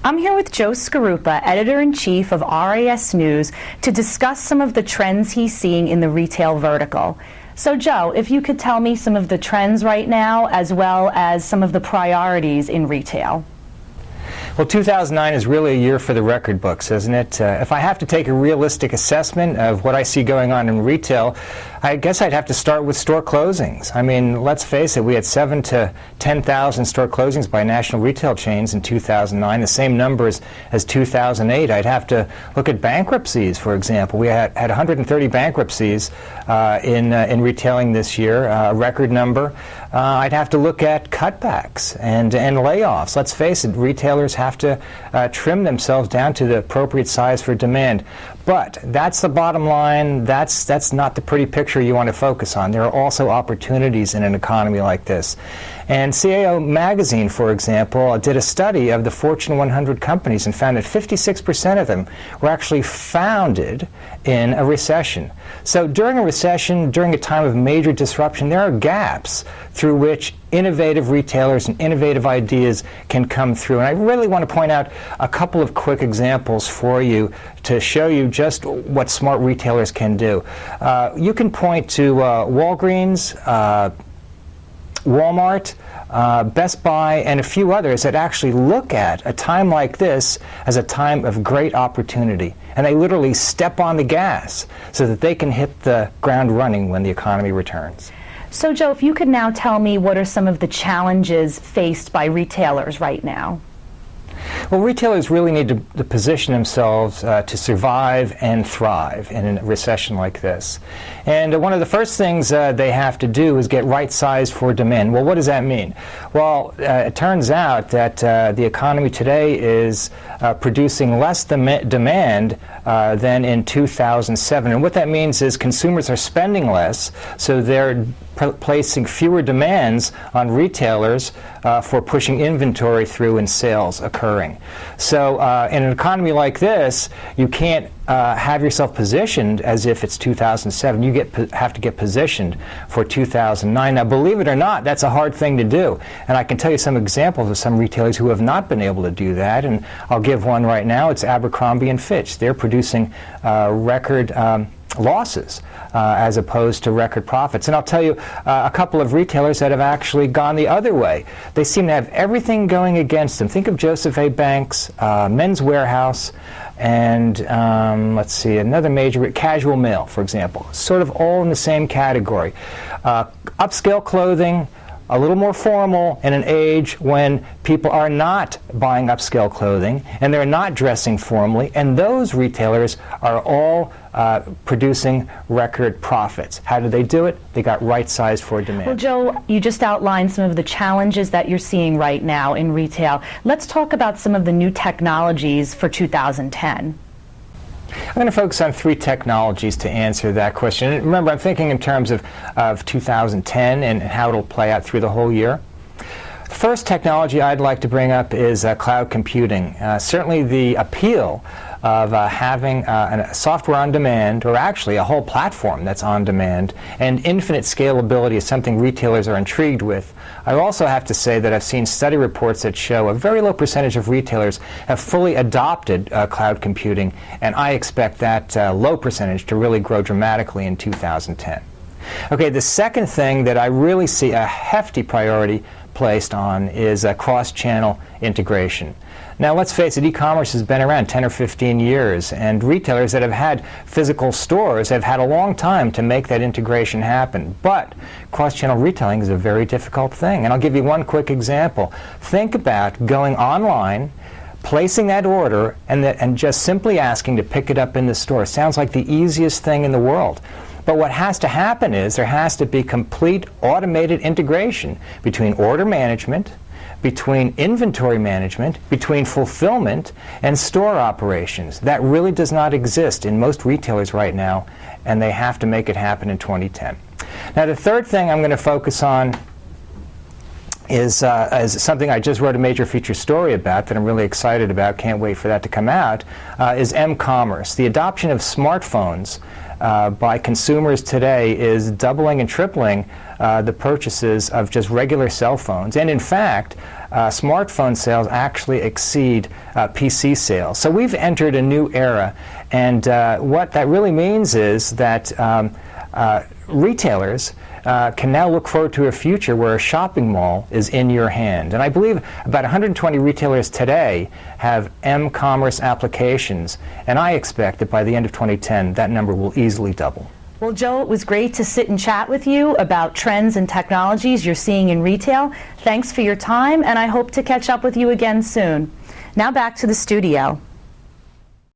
I'm here with Joe Scarupa, Editor-in-Chief of RIS News, to discuss some of the trends he's seeing in the retail vertical. So Joe, if you could tell me some of the trends right now, as well as some of the priorities in retail. Well, 2009 is really a year for the record books, isn't it? If I have to take a realistic assessment of what I see going on in retail, I guess I'd have to start with store closings. I mean, let's face it, we had 7,000 to 10,000 store closings by national retail chains in 2009, the same numbers as 2008. I'd have to look at bankruptcies, for example. We had 130 bankruptcies in retailing this year, a record number. I'd have to look at cutbacks and layoffs. Let's face it, retailers have to trim themselves down to the appropriate size for demand. But that's the bottom line. That's not the pretty picture you want to focus on. There are also opportunities in an economy like this. And CAO Magazine, for example, did a study of the Fortune 100 companies and found that 56% of them were actually founded in a recession. So during a recession, during a time of major disruption, there are gaps through which innovative retailers and innovative ideas can come through. And I really want to point out a couple of quick examples for you to show you just what smart retailers can do. You can point to Walgreens, Walmart, Best Buy, and a few others that actually look at a time like this as a time of great opportunity. And they literally step on the gas so that they can hit the ground running when the economy returns. So Joe, if you could now tell me what are some of the challenges faced by retailers right now? Well, retailers really need to position themselves to survive and thrive in a recession like this. And one of the first things they have to do is get right-sized for demand. Well, what does that mean? Well, it turns out that the economy today is producing less demand than in 2007. And what that means is consumers are spending less, so they're placing fewer demands on retailers for pushing inventory through and sales occurring. So in an economy like this, you can't have yourself positioned as if it's 2007. You have to get positioned for 2009. Now, believe it or not, that's a hard thing to do. And I can tell you some examples of some retailers who have not been able to do that. And I'll give one right now. It's Abercrombie & Fitch. They're producing record losses as opposed to record profits. And I'll tell you a couple of retailers that have actually gone the other way. They seem to have everything going against them. Think of Joseph A. Banks, Men's Warehouse, and let's see, another major, Casual Male, for example. Sort of all in the same category. Upscale clothing, a little more formal in an age when people are not buying upscale clothing and they're not dressing formally, and those retailers are all producing record profits. How did they do it? They got right-sized for demand. Well, Joe, you just outlined some of the challenges that you're seeing right now in retail. Let's talk about some of the new technologies for 2010. I'm going to focus on 3 technologies to answer that question. And remember, I'm thinking in terms of 2010 and how it'll play out through the whole year. First technology I'd like to bring up is cloud computing. Certainly the appeal of having a software on demand, or actually a whole platform that's on demand, and infinite scalability is something retailers are intrigued with. I also have to say that I've seen study reports that show a very low percentage of retailers have fully adopted cloud computing, and I expect that low percentage to really grow dramatically in 2010. Okay, the second thing that I really see a hefty priority placed on is cross-channel integration. Now, let's face it, e-commerce has been around 10 or 15 years, and retailers that have had physical stores have had a long time to make that integration happen. But cross-channel retailing is a very difficult thing, and I'll give you one quick example. Think about going online, placing that order, and just simply asking to pick it up in the store. Sounds like the easiest thing in the world. But what has to happen is there has to be complete automated integration between order management, between inventory management, between fulfillment, and store operations. That really does not exist in most retailers right now, and they have to make it happen in 2010. Now, the third thing I'm going to focus on is something I just wrote a major feature story about that I'm really excited about, can't wait for that to come out, is m-commerce. The adoption of smartphones by consumers today is doubling and tripling the purchases of just regular cell phones. And in fact, smartphone sales actually exceed PC sales. So we've entered a new era, and what that really means is that retailers can now look forward to a future where a shopping mall is in your hand. And I believe about 120 retailers today have m-commerce applications, and I expect that by the end of 2010 that number will easily double. Well, Joe, it was great to sit and chat with you about trends and technologies you're seeing in retail. Thanks for your time, and I hope to catch up with you again soon. Now back to the studio.